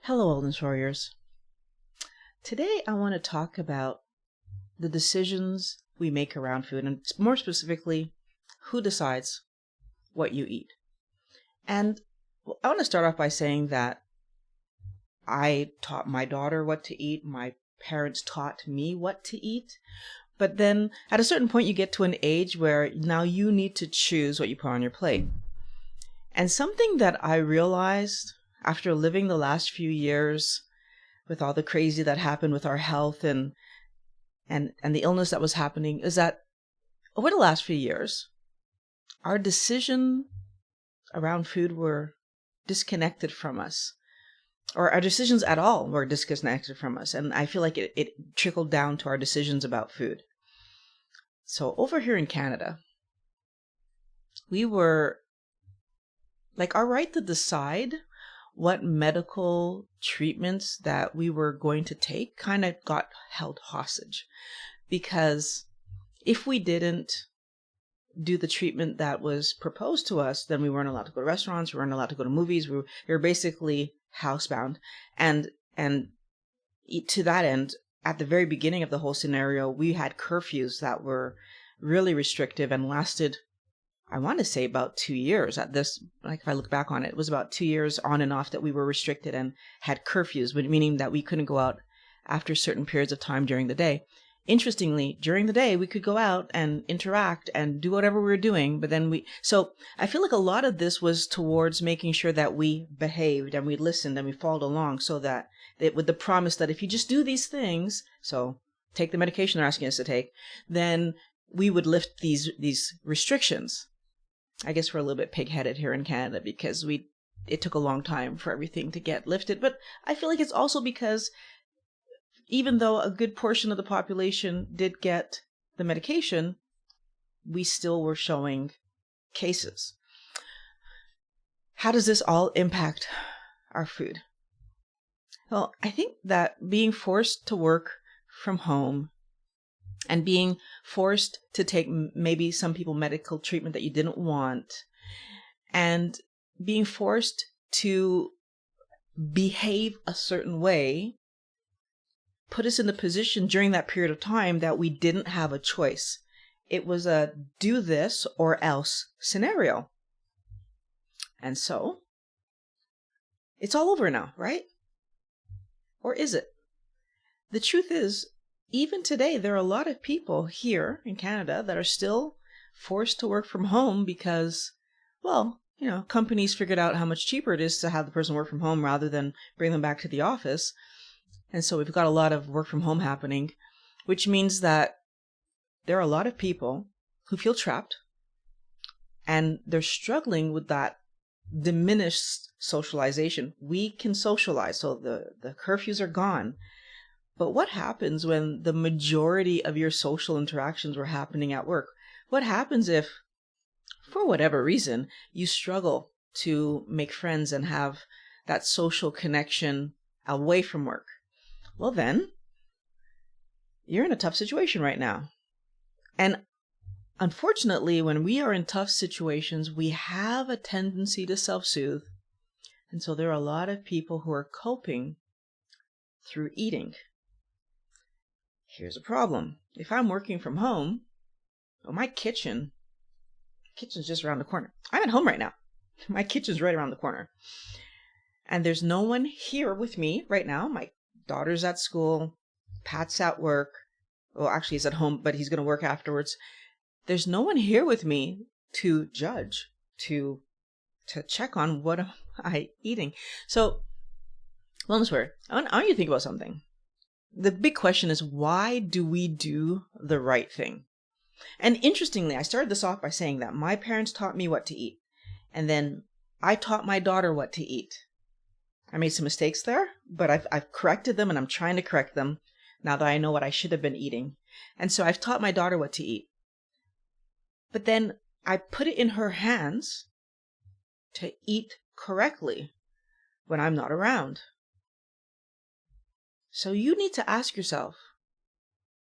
Hello, Wellness Warriors. Today I want to talk about the decisions we make around food, and more specifically, who decides what you eat. And I want to start off by saying that I taught my daughter what to eat. My parents taught me what to eat. But then at a certain point, you get to an age where now you need to choose what you put on your plate. And something that I realized after living the last few years with all the crazy that happened with our health and the illness that was happening is that over the last few years, our decision around food were disconnected from us, or our decisions at all were disconnected from us. And I feel like it trickled down to our decisions about food. So over here in Canada, we were like our right to decide what medical treatments that we were going to take kind of got held hostage. Because if we didn't do the treatment that was proposed to us, then we weren't allowed to go to restaurants, we weren't allowed to go to movies, we were basically housebound. And to that end, at the very beginning of the whole scenario, we had curfews that were really restrictive and lasted, I want to say, about 2 years at this. Like, if I look back on it, it was about 2 years on and off that we were restricted and had curfews, meaning that we couldn't go out after certain periods of time during the day. Interestingly, during the day, we could go out and interact and do whatever we were doing. But then so I feel like a lot of this was towards making sure that we behaved and we listened and we followed along, so that with the promise that if you just do these things, so take the medication they're asking us to take, then we would lift these restrictions. I guess we're a little bit pig-headed here in Canada because it took a long time for everything to get lifted. But I feel like it's also because even though a good portion of the population did get the medication, we still were showing cases. How does this all impact our food? Well, I think that being forced to work from home and being forced to take maybe some people medical treatment that you didn't want, and being forced to behave a certain way, put us in the position during that period of time that we didn't have a choice. It was a do this or else scenario. And so it's all over now, right? Or is it? The truth is, even today, there are a lot of people here in Canada that are still forced to work from home because, well, companies figured out how much cheaper it is to have the person work from home rather than bring them back to the office. And so we've got a lot of work from home happening, which means that there are a lot of people who feel trapped and they're struggling with that diminished socialization. We can socialize, so the curfews are gone. But what happens when the majority of your social interactions were happening at work? What happens if, for whatever reason, you struggle to make friends and have that social connection away from work? Well, then you're in a tough situation right now. And unfortunately, when we are in tough situations, we have a tendency to self-soothe. And so there are a lot of people who are coping through eating. Here's a problem. If I'm working from home, well, my kitchen's just around the corner. I'm at home right now. My kitchen's right around the corner. And there's no one here with me right now. My daughter's at school. Pat's at work. Well, actually, he's at home, but he's going to work afterwards. There's no one here with me to judge, to check on what am I eating. So, wellness warrior, I want you to think about something. The big question is, why do we do the right thing? And interestingly, I started this off by saying that my parents taught me what to eat. And then I taught my daughter what to eat. I made some mistakes there, but I've corrected them, and I'm trying to correct them now that I know what I should have been eating. And so I've taught my daughter what to eat. But then I put it in her hands to eat correctly when I'm not around. So you need to ask yourself,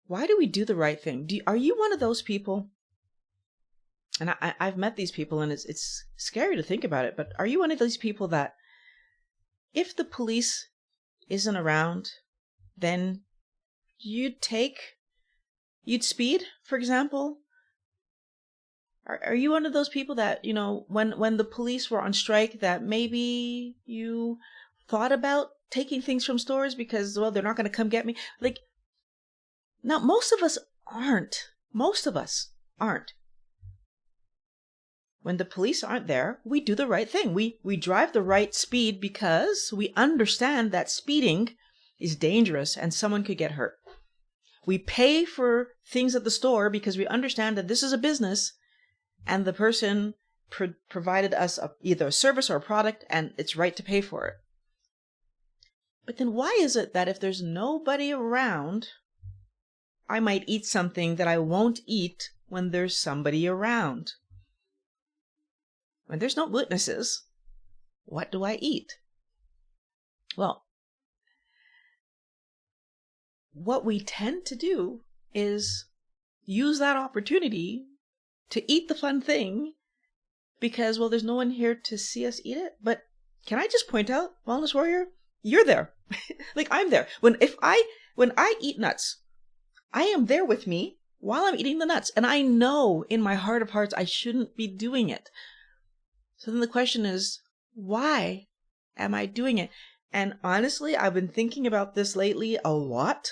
why do we do the right thing? Are you one of those people? And I've met these people, and it's scary to think about it, but are you one of these people that if the police isn't around, then you'd speed, for example. Are you one of those people that, when the police were on strike, that maybe you thought about taking things from stores because, well, they're not going to come get me? Like, now, most of us aren't. Most of us aren't. When the police aren't there, we do the right thing. We drive the right speed because we understand that speeding is dangerous and someone could get hurt. We pay for things at the store because we understand that this is a business and the person provided us either a service or a product, and it's right to pay for it. But then why is it that if there's nobody around, I might eat something that I won't eat when there's somebody around? When there's no witnesses, what do I eat? Well, what we tend to do is use that opportunity to eat the fun thing because, well, there's no one here to see us eat it. But can I just point out, Wellness Warrior, you're there. Like, I'm there. When I eat nuts, I am there with me while I'm eating the nuts. And I know in my heart of hearts I shouldn't be doing it. So then the question is, why am I doing it? And honestly, I've been thinking about this lately a lot.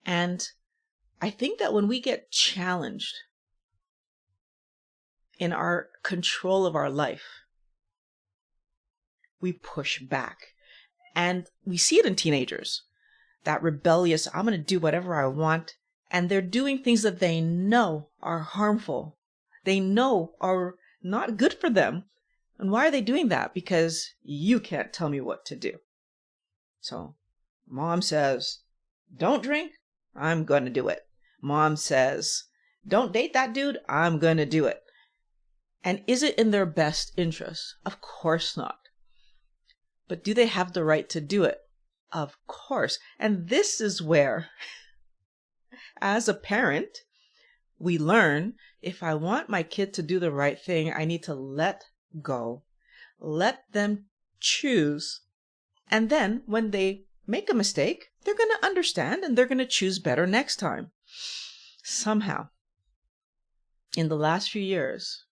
And I think that when we get challenged in our control of our life, we push back. And we see it in teenagers, that rebellious, I'm going to do whatever I want. And they're doing things that they know are harmful. They know are not good for them. And why are they doing that? Because you can't tell me what to do. So mom says, don't drink. I'm going to do it. Mom says, don't date that dude. I'm going to do it. And is it in their best interest? Of course not. But do they have the right to do it? Of course. And this is where, as a parent, we learn, if I want my kid to do the right thing, I need to let go. Let them choose. And then when they make a mistake, they're going to understand and they're going to choose better next time. Somehow, in the last few years,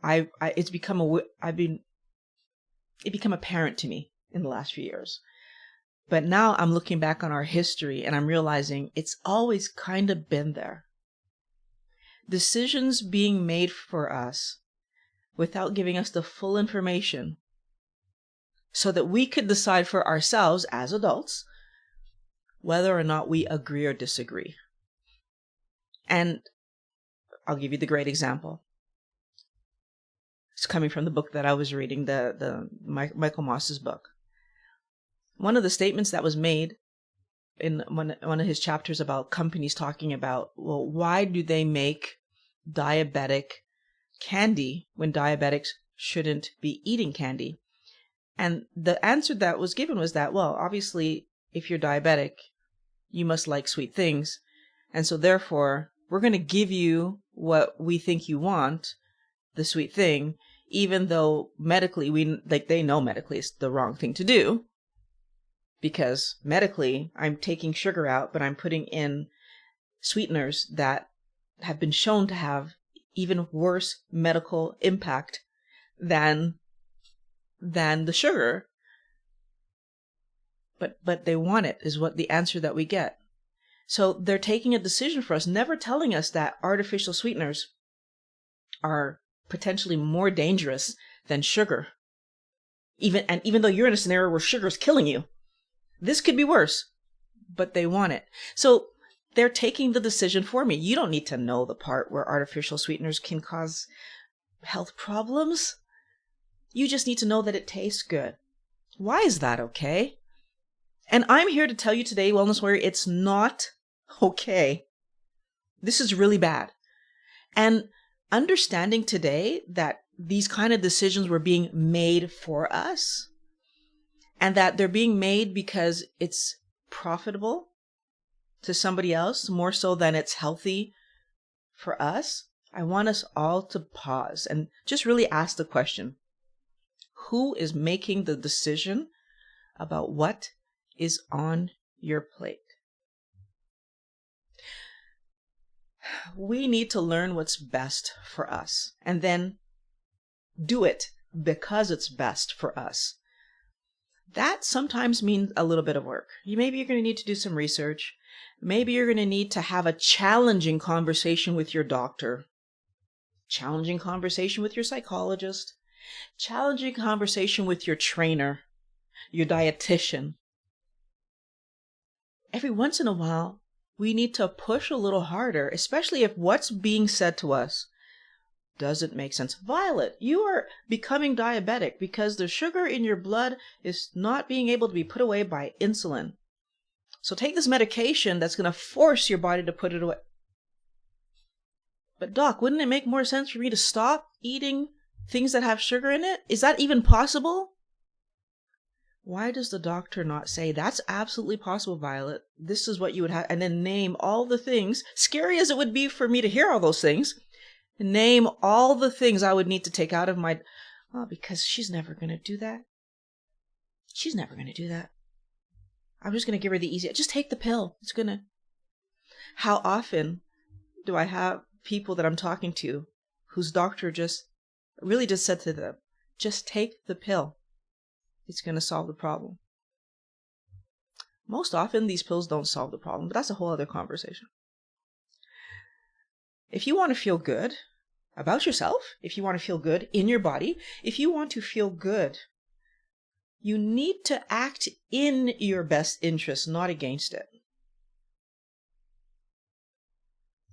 it become apparent to me in the last few years. But now I'm looking back on our history and I'm realizing it's always kind of been there. Decisions being made for us without giving us the full information so that we could decide for ourselves as adults whether or not we agree or disagree. And I'll give you the great example. It's coming from the book that I was reading, the Michael Moss's book. One of the statements that was made in one of his chapters about companies talking about, well, why do they make diabetic candy when diabetics shouldn't be eating candy? And the answer that was given was that, well, obviously, if you're diabetic, you must like sweet things. And so therefore, we're going to give you what we think you want, the sweet thing, even though medically, they know medically it's the wrong thing to do. Because medically, I'm taking sugar out, but I'm putting in sweeteners that have been shown to have even worse medical impact than the sugar. But they want it, is what the answer that we get. So they're taking a decision for us, never telling us that artificial sweeteners are potentially more dangerous than sugar. Even though you're in a scenario where sugar is killing you, this could be worse, but they want it. So they're taking the decision for me. You don't need to know the part where artificial sweeteners can cause health problems. You just need to know that it tastes good. Why is that okay? And I'm here to tell you today, Wellness Warrior, it's not okay. This is really bad. And understanding today that these kind of decisions were being made for us, and that they're being made because it's profitable to somebody else more so than it's healthy for us, I want us all to pause and just really ask the question, Who is making the decision about what is on your plate? We need to learn what's best for us and then do it because it's best for us. That sometimes means a little bit of work. Maybe you're going to need to do some research. Maybe you're going to need to have a challenging conversation with your doctor, challenging conversation with your psychologist, challenging conversation with your trainer, your dietitian. Every once in a while, we need to push a little harder, especially if what's being said to us doesn't make sense. Violet, you are becoming diabetic because the sugar in your blood is not being able to be put away by insulin. So take this medication that's going to force your body to put it away. But doc, wouldn't it make more sense for me to stop eating things that have sugar in it? Is that even possible? Why does the doctor not say, that's absolutely possible, Violet. This is what you would have, and then name all the things, scary as it would be for me to hear all those things, name all the things I would need to take out of my, because she's never going to do that. She's never going to do that. I'm just going to give her the easy, just take the pill. It's going to. How often do I have people that I'm talking to whose doctor just said to them, just take the pill. It's going to solve the problem. Most often, these pills don't solve the problem, but that's a whole other conversation. If you want to feel good about yourself, if you want to feel good in your body, if you want to feel good, you need to act in your best interest, not against it.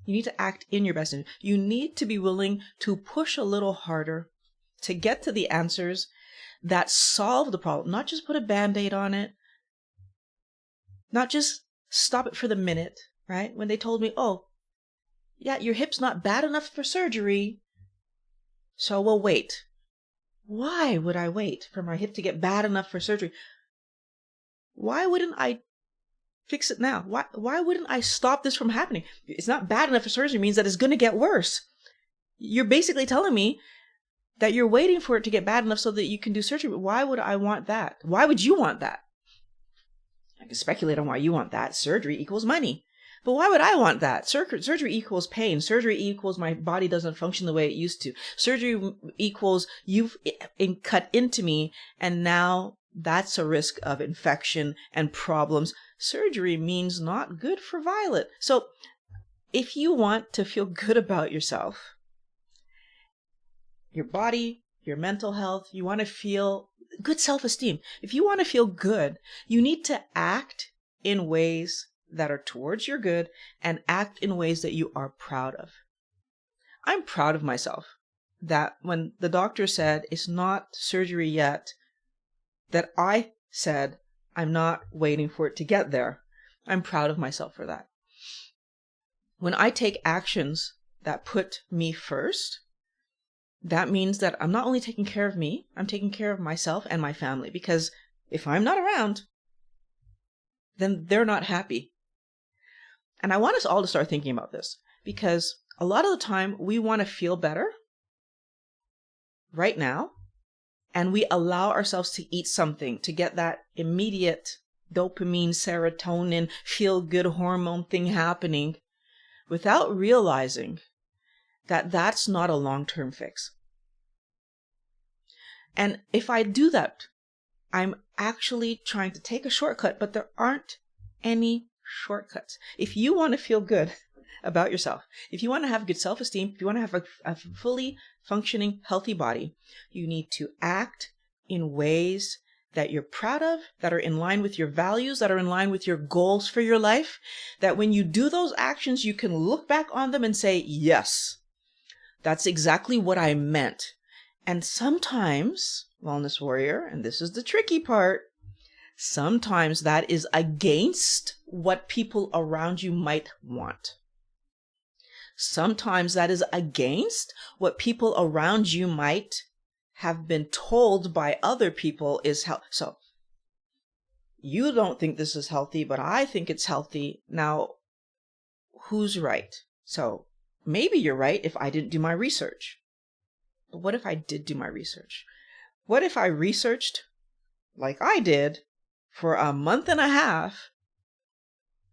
You need to act in your best interest. You need to be willing to push a little harder to get to the answers that solve the problem, not just put a Band-Aid on it, not just stop it for the minute, right? When they told me, oh, yeah, your hip's not bad enough for surgery, so we'll wait. Why would I wait for my hip to get bad enough for surgery? Why wouldn't I fix it now? Why wouldn't I stop this from happening? It's not bad enough for surgery means that it's going to get worse. You're basically telling me that you're waiting for it to get bad enough so that you can do surgery. But why would I want that? Why would you want that? I can speculate on why you want that. Surgery equals money. But why would I want that? Surgery equals pain. Surgery equals my body doesn't function the way it used to. Surgery equals you've cut into me, and now that's a risk of infection and problems. Surgery means not good for Violet. So if you want to feel good about yourself, your body, your mental health, you want to feel good self-esteem. If you want to feel good, you need to act in ways that are towards your good and act in ways that you are proud of. I'm proud of myself that when the doctor said it's not surgery yet, that I said I'm not waiting for it to get there. I'm proud of myself for that. When I take actions that put me first, that means that I'm not only taking care of me, I'm taking care of myself and my family. Because if I'm not around, then they're not happy. And I want us all to start thinking about this, because a lot of the time we want to feel better right now, and we allow ourselves to eat something to get that immediate dopamine, serotonin, feel-good hormone thing happening without realizing that that's not a long-term fix. And if I do that, I'm actually trying to take a shortcut, but there aren't any shortcuts. If you want to feel good about yourself, if you want to have good self-esteem, if you want to have a fully functioning, healthy body, you need to act in ways that you're proud of, that are in line with your values, that are in line with your goals for your life, that when you do those actions, you can look back on them and say, yes, that's exactly what I meant. And sometimes, Wellness Warrior, and this is the tricky part, sometimes that is against what people around you might want. Sometimes that is against what people around you might have been told by other people is healthy. So you don't think this is healthy, but I think it's healthy. Now, who's right? So maybe you're right if I didn't do my research. But what if I did do my research? What if I researched, like I did, for a month and a half,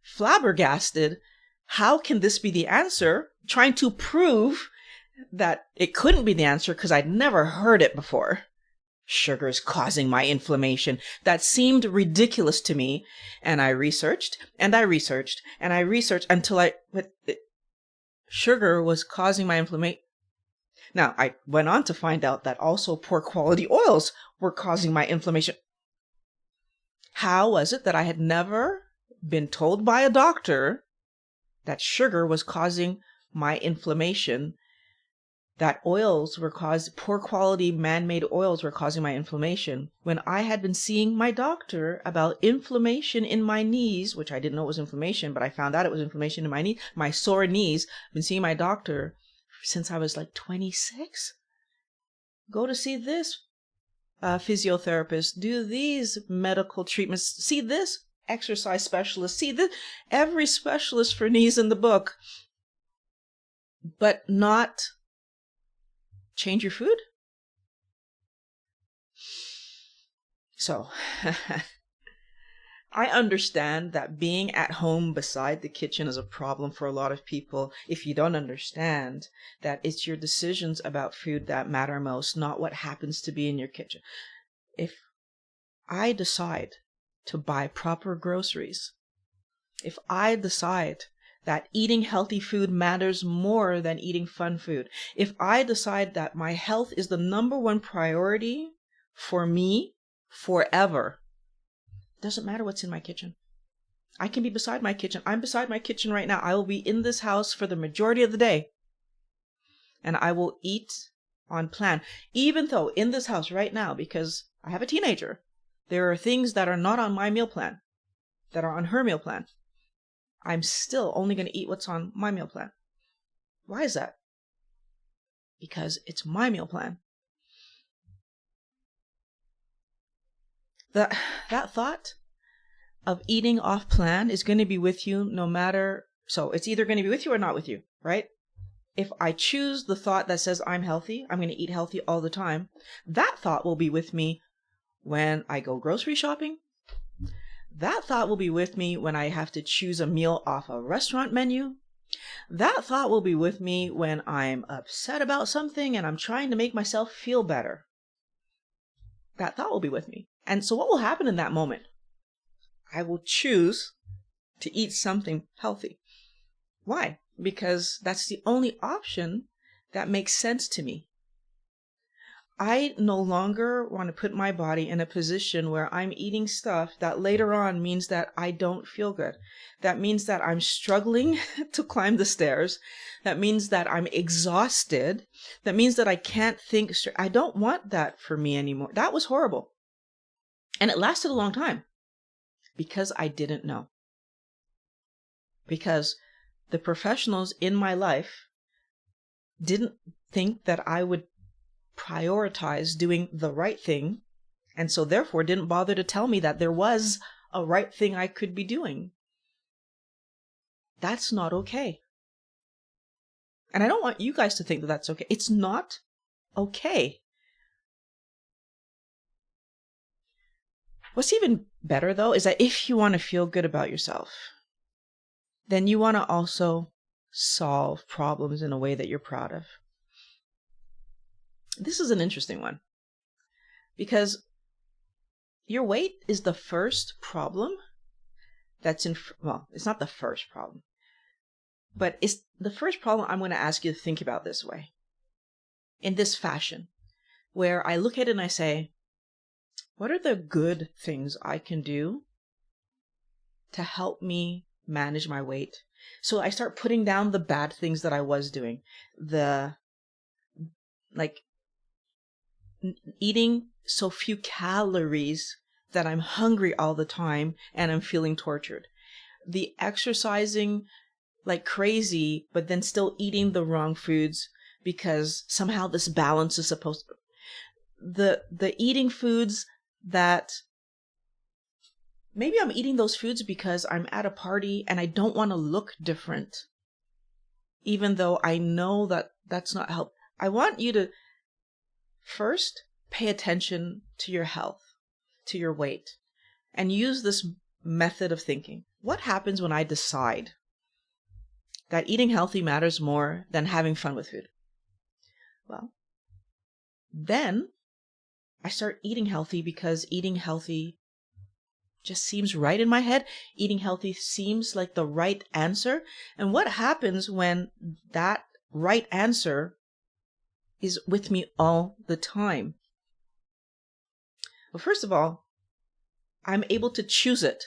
flabbergasted, how can this be the answer? Trying to prove that it couldn't be the answer because I'd never heard it before. Sugar is causing my inflammation. That seemed ridiculous to me. And I researched and I researched and I researched until sugar was causing my inflammation. Now, I went on to find out that also poor quality oils were causing my inflammation. How was it that I had never been told by a doctor that sugar was causing my inflammation, that oils were poor quality man-made oils were causing my inflammation, when I had been seeing my doctor about inflammation in my knees, which I didn't know was inflammation, but I found out it was inflammation in my knees, my sore knees. I've been seeing my doctor since I was like 26. Go to see this physiotherapist, do these medical treatments, see this exercise specialist, see this, every specialist for knees in the book, but not change your food. So I understand that being at home beside the kitchen is a problem for a lot of people if you don't understand that it's your decisions about food that matter most, not what happens to be in your kitchen. If I decide to buy proper groceries, if I decide that eating healthy food matters more than eating fun food, if I decide that my health is the number one priority for me forever, it doesn't matter what's in my kitchen. I can be beside my kitchen. I'm beside my kitchen right now. I will be in this house for the majority of the day. And I will eat on plan. Even though in this house right now, because I have a teenager, there are things that are not on my meal plan, that are on her meal plan. I'm still only going to eat what's on my meal plan. Why is that? Because it's my meal plan. That thought of eating off plan is going to be with you no matter. So it's either going to be with you or not with you, right? If I choose the thought that says I'm healthy, I'm going to eat healthy all the time, that thought will be with me when I go grocery shopping. That thought will be with me when I have to choose a meal off a restaurant menu. That thought will be with me when I'm upset about something and I'm trying to make myself feel better. That thought will be with me. And so what will happen in that moment? I will choose to eat something healthy. Why? Because that's the only option that makes sense to me. I no longer want to put my body in a position where I'm eating stuff that later on means that I don't feel good. That means that I'm struggling to climb the stairs. That means that I'm exhausted. That means that I can't think straight. I don't want that for me anymore. That was horrible. And it lasted a long time because I didn't know. Because the professionals in my life didn't think that I would prioritize doing the right thing, and so therefore didn't bother to tell me that there was a right thing I could be doing. That's not okay. And I don't want you guys to think that that's okay. It's not okay. What's even better, though, is that if you want to feel good about yourself, then you want to also solve problems in a way that you're proud of. This is an interesting one because your weight is the first problem that's well, it's not the first problem, but it's the first problem I'm going to ask you to think about this way, in this fashion, where I look at it and I say, what are the good things I can do to help me manage my weight? So I start putting down the bad things that I was doing, eating so few calories that I'm hungry all the time and I'm feeling tortured. The exercising like crazy, but then still eating the wrong foods because somehow this balance is supposed to... The eating foods that... Maybe I'm eating those foods because I'm at a party and I don't want to look different, even though I know that that's not help. I want you to first pay attention to your health, to your weight, and use this method of thinking. What happens when I decide that eating healthy matters more than having fun with food? Well, then I start eating healthy because eating healthy just seems right in my head. Eating healthy seems like the right answer. And what happens when that right answer is with me all the time? Well, first of all, I'm able to choose it.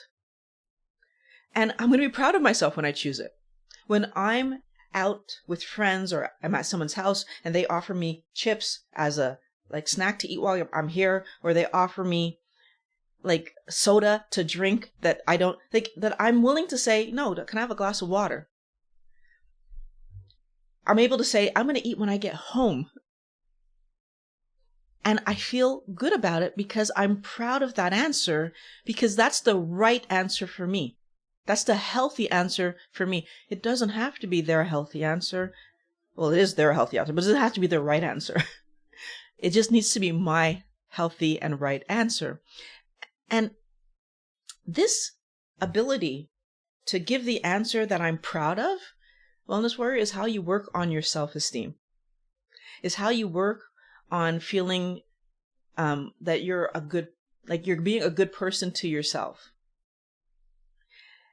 And I'm going to be proud of myself when I choose it. When I'm out with friends or I'm at someone's house and they offer me chips as a snack to eat while I'm here, or they offer me soda to drink that I don't that I'm willing to say, no, can I have a glass of water? I'm able to say, I'm going to eat when I get home. And I feel good about it because I'm proud of that answer, because that's the right answer for me. That's the healthy answer for me. It doesn't have to be their healthy answer. Well, it is their healthy answer, but it doesn't have to be their right answer. It just needs to be my healthy and right answer. And this ability to give the answer that I'm proud of, Wellness Warrior, is how you work on your self-esteem. Is how you work on feeling that you're you're being a good person to yourself.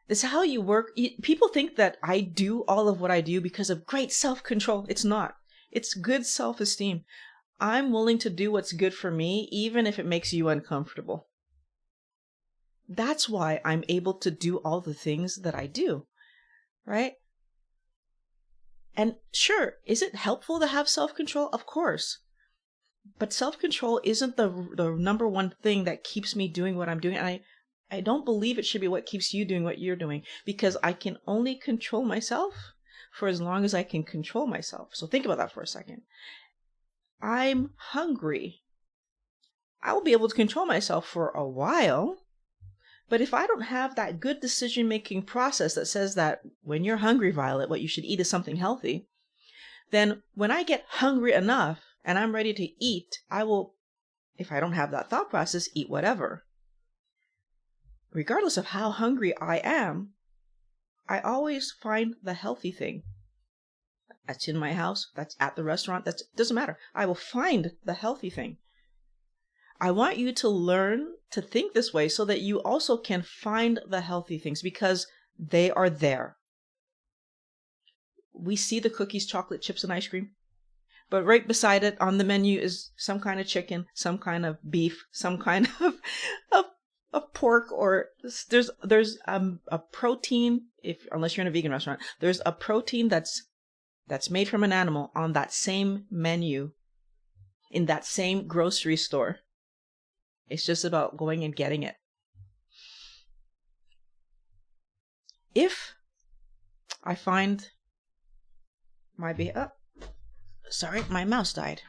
It's how you work. People think that I do all of what I do because of great self-control. It's not. It's good self-esteem. I'm willing to do what's good for me, even if it makes you uncomfortable. That's why I'm able to do all the things that I do, right? And sure, is it helpful to have self-control? Of course. But self-control isn't the number one thing that keeps me doing what I'm doing. And I don't believe it should be what keeps you doing what you're doing, because I can only control myself for as long as I can control myself. So think about that for a second. I'm hungry. I will be able to control myself for a while. But if I don't have that good decision-making process that says that when you're hungry, Violet, what you should eat is something healthy, then when I get hungry enough and I'm ready to eat, I will, if I don't have that thought process, eat whatever. Regardless of how hungry I am, I always find the healthy thing. That's in my house, that's at the restaurant, that doesn't matter. I will find the healthy thing. I want you to learn to think this way so that you also can find the healthy things, because they are there. We see the cookies, chocolate, chips, and ice cream, but right beside it on the menu is some kind of chicken, some kind of beef, some kind of pork, or there's a protein, unless you're in a vegan restaurant, there's a protein that's made from an animal on that same menu in that same grocery store. It's just about going and getting it. If I find my my mouse died.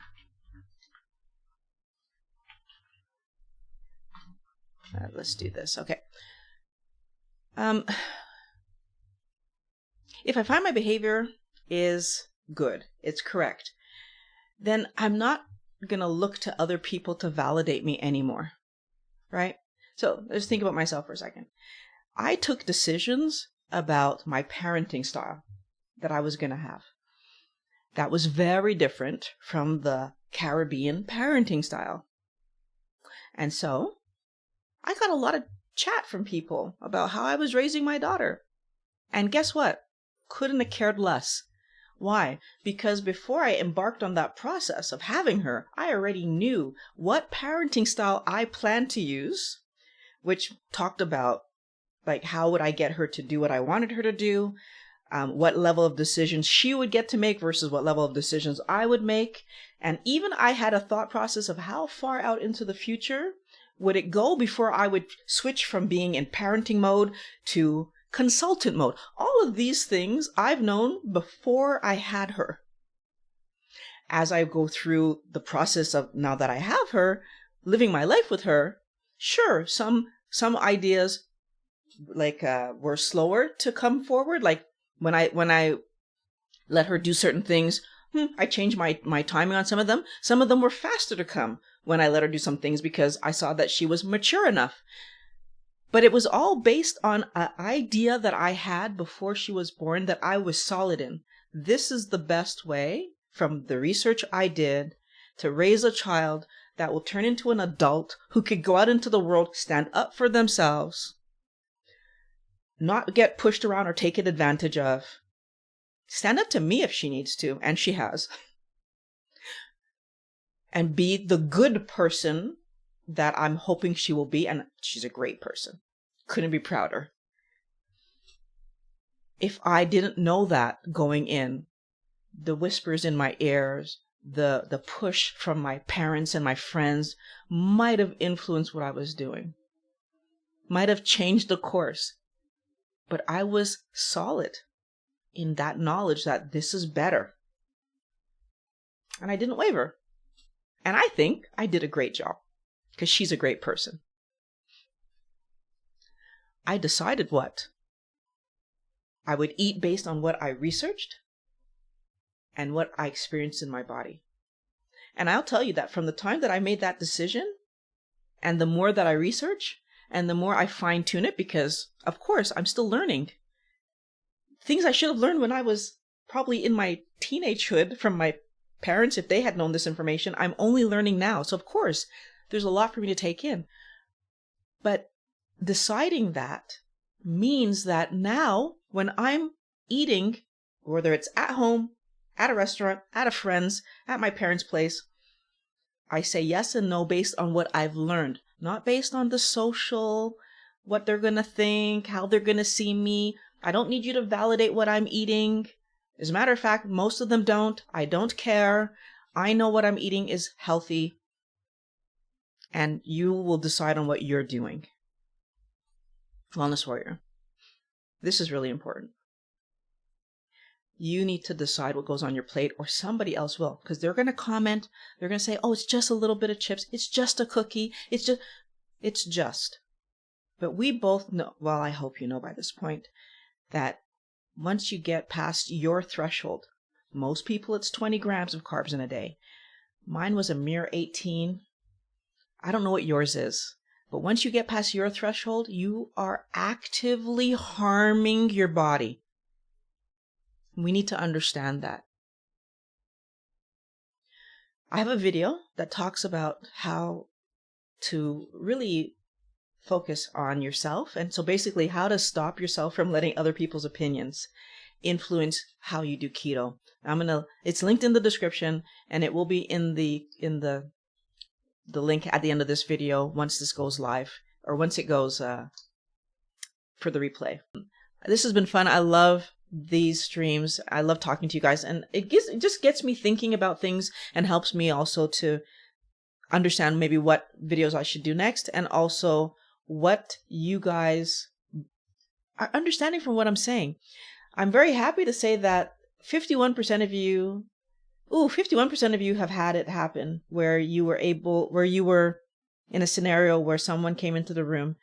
Let's do this. Okay. If I find my behavior is good, it's correct, then I'm not going to look to other people to validate me anymore, right? So let's think about myself for a second. I took decisions about my parenting style that I was going to have. That was very different from the Caribbean parenting style. And so I got a lot of chat from people about how I was raising my daughter. And guess what? Couldn't have cared less. Why? Because before I embarked on that process of having her, I already knew what parenting style I planned to use, which talked about how would I get her to do what I wanted her to do, what level of decisions she would get to make versus what level of decisions I would make. And even I had a thought process of how far out into the future would it go before I would switch from being in parenting mode to consultant mode. All of these things I've known before I had her. As I go through the process of, now that I have her, living my life with her, sure, some ideas were slower to come forward. Like when I let her do certain things, I changed my timing on some of them. Some of them were faster to come. when I let her do some things because I saw that she was mature enough. But it was all based on an idea that I had before she was born that I was solid in. This is the best way, from the research I did, to raise a child that will turn into an adult who could go out into the world, stand up for themselves, not get pushed around or taken advantage of. Stand up to me if she needs to, and she has. And be the good person that I'm hoping she will be, and she's a great person. Couldn't be prouder. If I didn't know that going in, the whispers in my ears, the push from my parents and my friends might have influenced what I was doing, might have changed the course. But I was solid in that knowledge that this is better. And I didn't waver. And I think I did a great job because she's a great person. I decided what I would eat based on what I researched and what I experienced in my body. And I'll tell you that from the time that I made that decision, and the more that I research, and the more I fine tune it, because of course I'm still learning. Things I should have learned when I was probably in my teenagehood from my parents, if they had known this information, I'm only learning now. So of course, there's a lot for me to take in. But deciding that means that now when I'm eating, whether it's at home, at a restaurant, at a friend's, at my parents' place, I say yes and no based on what I've learned, not based on the social, what they're going to think, how they're going to see me. I don't need you to validate what I'm eating. As a matter of fact, most of them don't. I don't care. I know what I'm eating is healthy. And you will decide on what you're doing. Wellness warrior. This is really important. You need to decide what goes on your plate, or somebody else will, because they're going to comment. They're going to say, oh, it's just a little bit of chips. It's just a cookie. It's just. But we both know, well, I hope you know by this point, that once you get past your threshold, most people it's 20 grams of carbs in a day. Mine was a mere 18. I don't know what yours is. But once you get past your threshold, you are actively harming your body. We need to understand that. I have a video that talks about how to really focus on yourself. And so basically how to stop yourself from letting other people's opinions influence how you do keto. It's linked in the description, and it will be in the link at the end of this video once this goes live, or once it goes for the replay. This has been fun. I love these streams. I love talking to you guys, and it just gets me thinking about things and helps me also to understand maybe what videos I should do next, and also what you guys are understanding from what I'm saying. I'm very happy to say that 51% of you, 51% of you have had it happen where you were in a scenario where someone came into the room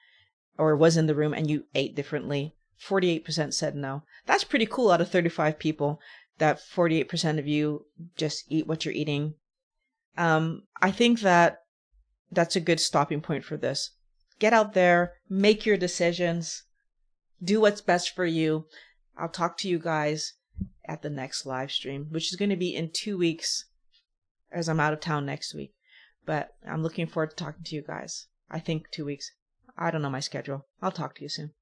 or was in the room and you ate differently. 48% said no. That's pretty cool out of 35 people, that 48% of you just eat what you're eating. I think that that's a good stopping point for this. Get out there, make your decisions, do what's best for you. I'll talk to you guys at the next live stream, which is going to be in 2 weeks, as I'm out of town next week. But I'm looking forward to talking to you guys. I think 2 weeks. I don't know my schedule. I'll talk to you soon.